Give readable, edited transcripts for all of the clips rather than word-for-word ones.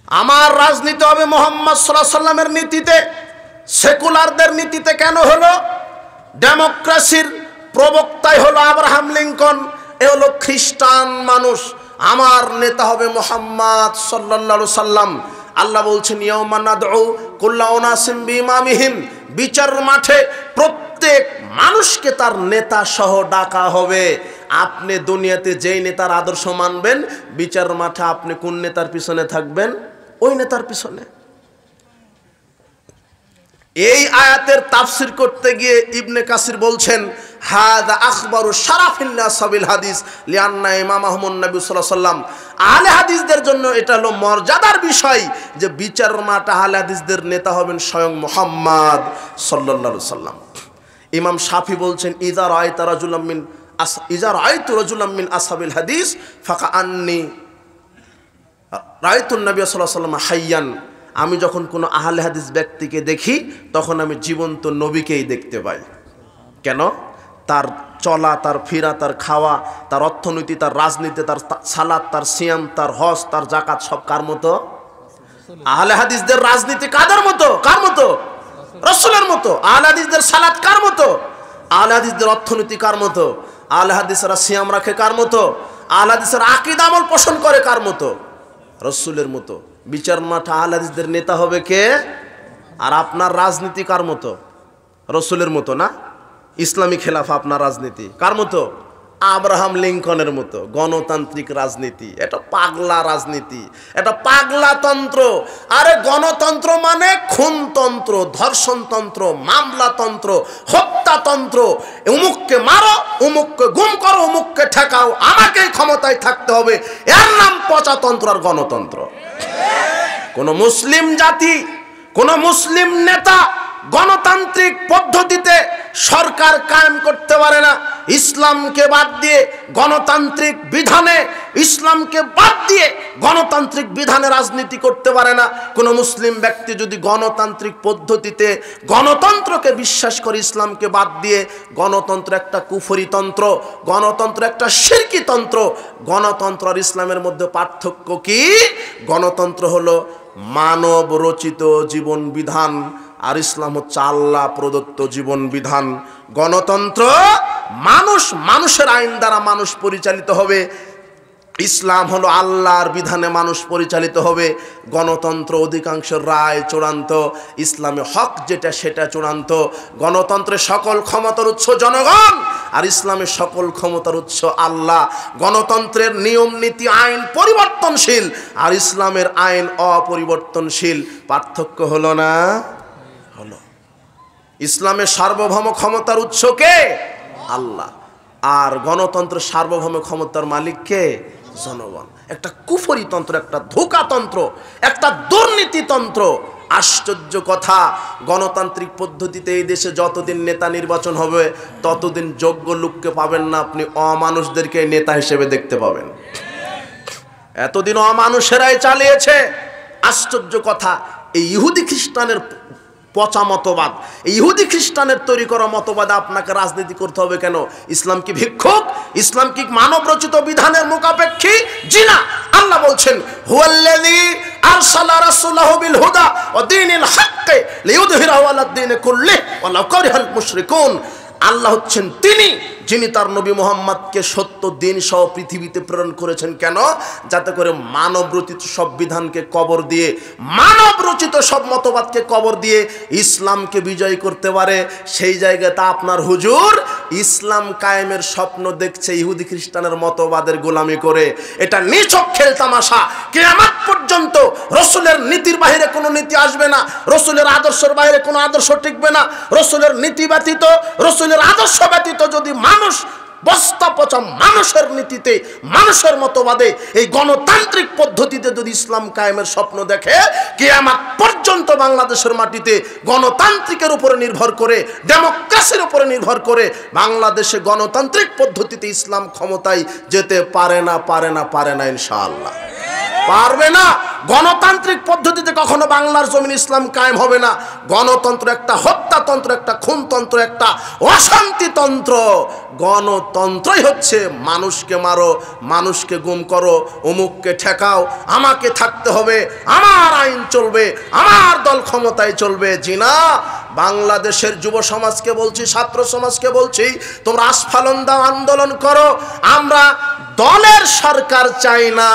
আমার রাজনীতি হবে মুহাম্মদ সাল্লাল্লাহু আলাইহি সাল্লামের নীতিতে, সেকুলারদের নীতিতে কেন হলো? ডেমোক্রেসির প্রবক্তাই হলো আব্রাহাম লিঙ্কন, এ হলো খ্রিস্টান মানুষ। আমার নেতা হবে মুহাম্মদ সাল্লাল্লাহু আলাইহি সাল্লাম। আল্লাহ বলছেন ইয়াউমা নাদউ কুল্লা উনাসিম বিইমামিহিম, বিচার মাঠে প্রত্যেক মানুষকে তার নেতা সহ ডাকা হবে। আপনি দুনিয়াতে যেই নেতার আদর্শ মানবেন, বিচার মাঠে আপনি কোন নেতার পিছনে থাকবেন? ওই নেতার পিছনে। এই আয়াতের তাফসির করতে গিয়ে ইবনে কাসির বলছেন হাযা আখবারু শারাফিল্লা সাবিল হাদিস লিআন্না ইমামাহুমুন নবী সাল্লাল্লাহু আলাইহি ওয়াসাল্লাম। আহলে হাদিসদের জন্য এটা হলো মর্যাদার বিষয় যে বিচার মাঠে আহলে হাদিসদের নেতা হবেন স্বয়ং মুহাম্মদ সাল্লাল্লাহু আলাইহি ওয়াসাল্লাম। ইমাম শাফি বলছেন ইযা রাআইতা রাজুলাম মিন আসহাবিল হাদিস ফাকাআন্নী রাআইতুন নবী সাল্লাল্লাহু আলাইহি ওয়াসাল্লাম হাইয়ান। আমি যখন কোনো আহলে হাদিস ব্যক্তিকে দেখি তখন আমি জীবন্ত নবীকেই দেখতে পাই। কেন? তার চলা, তার ফিরা, তার খাওয়া, তার অর্থনীতি, তার রাজনীতি, তার সালাত, তার সিয়াম, তার হজ, তার যাকাত সব কার মতো? আহলে হাদিসদের রাজনীতি কাদের মতো? কার মতো? রাসূলের মতো। আহলে হাদিসদের সালাত কার মতো? আহলে হাদিসদের অর্থনীতি কার মতো? আহলে হাদিসরা সিয়াম রাখে কার মতো? আহলে হাদিসের আকীদা আমল পোষণ করে কার মতো? রাসূলের মতো। বিচার মাঠে আহলে হাদিসদের নেতা হবে কে? আর আপনার রাজনীতি কার মতো? রাসূলের মতো না? ইসলামী খেলাফা আপনার রাজনীতি কার মতো? আব্রাহাম লিঙ্কনের মতো। গণতান্ত্রিক রাজনীতি, এটা পাগলা রাজনীতি, এটা পাগলাতন্ত্র। আরে গণতন্ত্র মানে খুনতন্ত্র, ধর্ষণতন্ত্র, মামলাতন্ত্র, হত্যাতন্ত্র। অমুককে মারো, অমুককে গুম করো, অমুককে ঠেকাও, আমাকেই ক্ষমতায় থাকতে হবে, এর নাম পচাতন্ত্র আর গণতন্ত্র। কোন মুসলিম জাতি, কোন মুসলিম নেতা গণতান্ত্রিক পদ্ধতিতে সরকার কায়েম করতে পারে না। ইসলামকে বাদ দিয়ে গণতান্ত্রিক বিধানে, ইসলামকে বাদ দিয়ে গণতান্ত্রিক বিধানে রাজনীতি করতে পারে না। কোনো মুসলিম ব্যক্তি যদি গণতান্ত্রিক পদ্ধতিতে গণতন্ত্রকে বিশ্বাস করে, ইসলামকে বাদ দিয়ে, গণতন্ত্র একটা কুফরি তন্ত্র, গণতন্ত্র একটা শিরকি তন্ত্র। গণতন্ত্র আর ইসলামের মধ্যে পার্থক্য কি? গণতন্ত্র হলো মানব রচিত জীবন বিধান, আর ইসলাম হচ্ছে আল্লাহ প্রদত্ত জীবন বিধান। গণতন্ত্র মানুষের আইন দ্বারা মানুষ পরিচালিত হবে, ইসলাম হলো আল্লাহর বিধানে মানুষ পরিচালিত হবে। গণতন্ত্র অধিকাংশের রায় চূড়ান্ত, ইসলামে হক যেটা সেটা চূড়ান্ত। গণতন্ত্রের সকল ক্ষমতার উৎস জনগণ, আর ইসলামের সকল ক্ষমতার উৎস আল্লাহ। গণতন্ত্রের নিয়ম নীতি আইন পরিবর্তনশীল, আর ইসলামের আইন অপরিবর্তনশীল। পার্থক্য হলো না? হলো। ইসলামের সার্বভৌম ক্ষমতার উৎস কে? আল্লাহ। আর গণতন্ত্রের সার্বভৌম ক্ষমতার মালিক কে? জনগণ। একটা কুফরি তন্ত্র, একটা ধোঁকাতন্ত্র, একটা দুর্নীতিতন্ত্র। আশ্চর্য কথা, গণতান্ত্রিক পদ্ধতিতে এই দেশে যতদিন নেতা নির্বাচন হবে ততদিন যোগ্য লোককে পাবেন না, আপনি অমানুষদেরকে নেতা হিসেবে দেখতে পাবেন। এতদিন অমানুষেরাই চালিয়েছে। আশ্চর্য কথা, এই ইহুদি খ্রিস্টানের পচা মতবাদ, এই ইহুদি খ্রিস্টানের তৈরি করা মতবাদ আপনাকে রাজনীতি করতে হবে কেন? ইসলাম কি ভিক্ষুক? ইসলাম কি মানব রচিত বিধানের মুখাপেক্ষী? জি না। আল্লাহ বলছেন হুয়াল্লাযী আরসালা রাসূলাহু বিল হুদা ওয়া দীনিল হাক্কি লিইয়ুযহিরাহু আলাদ দীনি কুল্লিহি ওয়ালাউ কারিহাল মুশরিকুন। আল্লাহ হচ্ছেন তিনি যিনি তার নবী মুহাম্মদকে সত্য দিন সহ পৃথিবীতে প্রেরণ করেছেন। কেন? যাতে করে মানব রচিত সব বিধানকে কবর দিয়ে, মানব রচিত সব মতবাদকে কবর দিয়ে ইসলামকে বিজয় করতে পারে। সেই জায়গাতে আপনার হুজুর ইসলাম কায়েমের স্বপ্ন দেখছে ইহুদি খ্রিস্টানের মতবাদের গোলামি করে। এটা নিছক খেল তামাশা। কিয়ামত পর্যন্ত রসুলের নীতির বাইরে কোনো নীতি আসবে না, রসুলের আদর্শের বাইরে কোনো আদর্শ টিকবে না। রসুলের নীতি ব্যতীত, রসুলের আদর্শ ব্যতীত যদি মানুষ বস্তা পচা মানুষের নীতিতে, মানুষের মতবাদে, এই গণতান্ত্রিক পদ্ধতিতে যদি ইসলাম কায়েমের স্বপ্ন দেখে, কিয়ামত পর্যন্ত বাংলাদেশের মাটিতে গণতান্ত্রিকের উপরে নির্ভর করে, ডেমোক্রেসির উপরে নির্ভর করে বাংলাদেশে গণতান্ত্রিক পদ্ধতিতে ইসলাম ক্ষমতায় যেতে পারে না, পারে না, পারে না ইনশাআল্লাহ। পারবে না। গণতান্ত্রিক পদ্ধতিতে কখনো বাংলার জমিন ইসলাম কায়েম হবে না। গণতন্ত্র একটা হত্যাতন্ত্র, একটা খুনতন্ত্র, একটা অশান্তিতন্ত্র। গণতন্ত্রই হচ্ছে মানুষকে মারো, মানুষকে গুম করো, অমুককে ঠেকাও, আমাকে থাকতে হবে, আমার আইন চলবে, আমার দল ক্ষমতায় চলবে। জি না, বাংলাদেশের যুব সমাজকে বলছি, ছাত্র সমাজকে বলছি, তোমরা আস্ফালন দাও, আন্দোলন করো। আমরা দলের সরকার চাই না।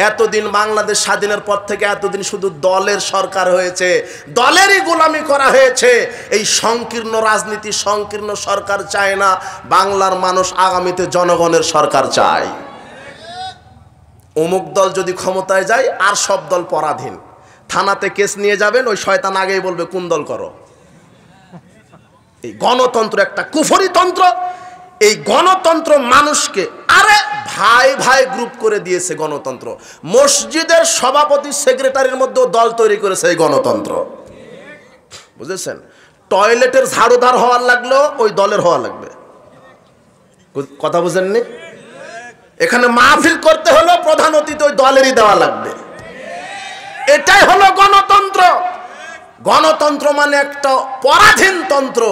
এতদিন বাংলাদেশ স্বাধীনের পর থেকে এতদিন শুধু দলের সরকার হয়েছে, দলেরই গোলামি করা হয়েছে। এই সংকীর্ণ রাজনীতি, সংকীর্ণ সরকার চায় না। বাংলার মানুষ আগামীতে জনগণের সরকার চায়। অমুক দল যদি ক্ষমতায় যায় আর সব দল পরাধীন। থানাতে কেস নিয়ে যাবেন, ওই শয়তান আগেই বলবে কোন দল করো। এই গণতন্ত্র একটা কুফরি তন্ত্র। এই গণতন্ত্র মানুষকে আরে ভাই ভাই গ্রুপ করে দিয়েছে গণতন্ত্র। মসজিদের সভাপতি সেক্রেটারির মধ্যেও দল তৈরি করেছে এই গণতন্ত্র, বুঝেছেন? টয়লেটের ঝাড়ুদার হওয়ার লাগলেও ওই দলের হওয়া লাগবে। কথা বুঝেননি? এখানে মাহফিল করতে হলো প্রধান অতিথি ওই দলেরই দেওয়া লাগবে। এটাই হলো গণতন্ত্র। গণতন্ত্র মানে একটা পরাধীন তন্ত্র।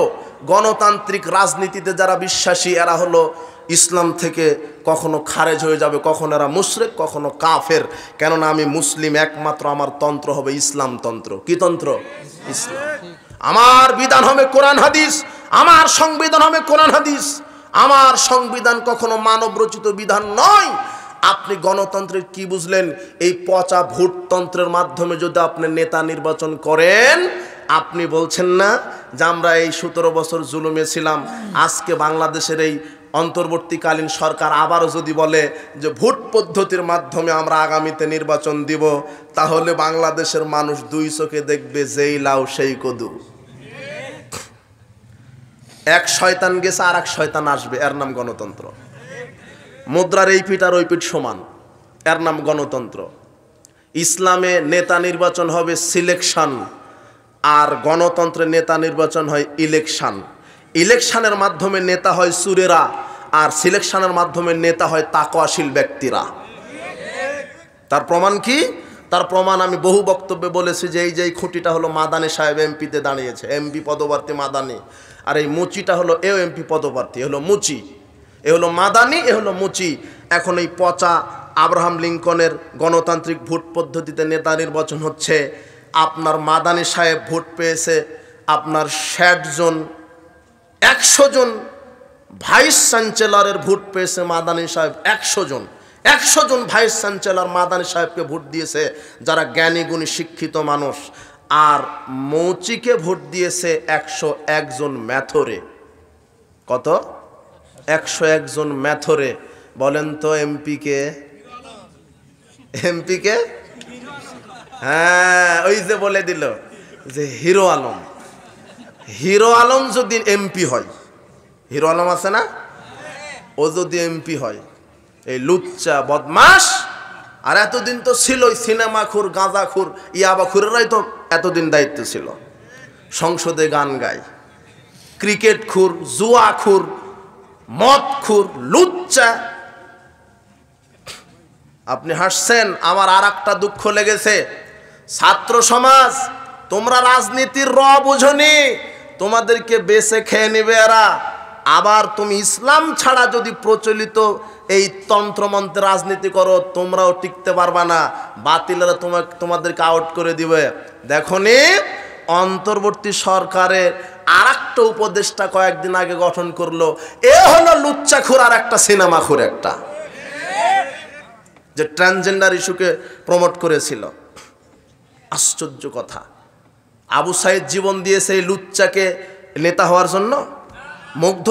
গণতান্ত্রিক রাজনীতিতে যারা বিশ্বাসী এরা হলো ইসলাম থেকে কখনো খারেজ হয়ে যাবে, কখনো এরা মুশরিক, কখনো কাফের। কেননা আমি মুসলিম, একমাত্র আমার তন্ত্র হবে ইসলাম তন্ত্র। কি তন্ত্র? ইসলাম। আমার বিধান হবে কোরআন হাদিস, আমার সংবিধান হবে কোরআন হাদিস। আমার সংবিধান কখনো মানব রচিত বিধান নয়। আপনি গণতন্ত্রের কি বুঝলেন? এই পচা ভোটতন্ত্রের মাধ্যমে যদি আপনি নেতা নির্বাচন করেন, আপনি বলছেন না যে আমরা এই 17 বছর জুলুমে ছিলাম, আজকে বাংলাদেশের এই অন্তর্বর্তীকালীন সরকার আবারও যদি বলে যে ভোট পদ্ধতির মাধ্যমে আমরা আগামীতে নির্বাচন দিব, তাহলে বাংলাদেশের মানুষ দুই চোখে দেখবে যেই লাউ সেই কদু। এক শয়তান গেছে আর এক শয়তান আসবে, এর নাম গণতন্ত্র। মুদ্রার এই পিঠ আর ওই পিঠ সমান, এর নাম গণতন্ত্র। ইসলামে নেতা নির্বাচন হবে সিলেকশন, আর গণতন্ত্রে নেতা নির্বাচন হয় ইলেকশন। ইলেকশনের মাধ্যমে নেতা হয় সুরেরা, আর সিলেকশনের মাধ্যমে নেতা হয় তাকওয়াশীল ব্যক্তিরা। তার প্রমাণ কি? তার প্রমাণ আমি বহু বক্তব্যে বলেছি যে এই যে খুঁটিটা হলো মাদানী সাহেব এমপিতে দাঁড়িয়েছে, এমপি পদপ্রার্থী মাদানী, আর এই মুচিটা হলো এও এমপি পদপ্রার্থী, এ হলো মুচি। এ হলো মাদানী, এ হলো মুচি। এখন এই পচা আব্রাহাম লিঙ্কনের গণতান্ত্রিক ভোট পদ্ধতিতে নেতা নির্বাচন হচ্ছে। আপনার মাদানী সাহেব ভোট পেয়েছে আপনার 60 জন, 100 জন ভাইস চ্যান্সেলরের ভোট পেয়েছে মাদানী সাহেব 100 জন। 100 জন ভাইস চ্যান্সেলর মাদানী সাহেবকে ভোট দিয়েছে যারা জ্ঞানী গুণী শিক্ষিত মানুষ। আর মৌচিকে ভোট দিয়েছে 101 জন ম্যাথরে। কত? 101 জন ম্যাথরে। বলেন তো এমপি কে? এমপি কে? হ্যাঁ, ওই যে বলে দিল যে হিরো আলম। হিরো আলম যদি এমপি হয়, হিরো আলম আছে না, ও যদি এমপি হয়, এই লুচ্চা বদমাস, আর এতদিন তো ছিলই সিনেমাখুর, গাঁজাখুর, ইয়াবাখুরেরাই তো এতদিন দায়িত্ব ছিল। সংসদে গান গায়, ক্রিকেটখুর, জুয়াখুর, মদখুর, লুচ্চা। আপনি হাসছেন, আমার আর একটা দুঃখ লেগেছে। ছাত্র সমাজ, তোমরা রাজনীতির র বুঝনি, তোমাদেরকে বেছে খেয়ে নেবে এরা। আবার তুমি ইসলাম ছাড়া যদি প্রচলিত এই তন্ত্রমন্ত্রে রাজনীতি করো, তোমরাও টিকতে পারবা না। বাতিলেরা তোমাদেরকে আউট করে দিবে। দেখনি অন্তর্বর্তী সরকারের আর একটা উপদেষ্টা কয়েকদিন আগে গঠন করলো, এ হলো লুচ্চাখুর আর একটা সিনেমাখুর, একটা যে ট্রান্সজেন্ডার ইস্যুকে প্রমোট করেছিল। আশ্চর্য কথা, আবু সাইদ জীবন দিয়েছে এই লুচ্চাকে নেতা হওয়ার জন্য। মুগ্ধ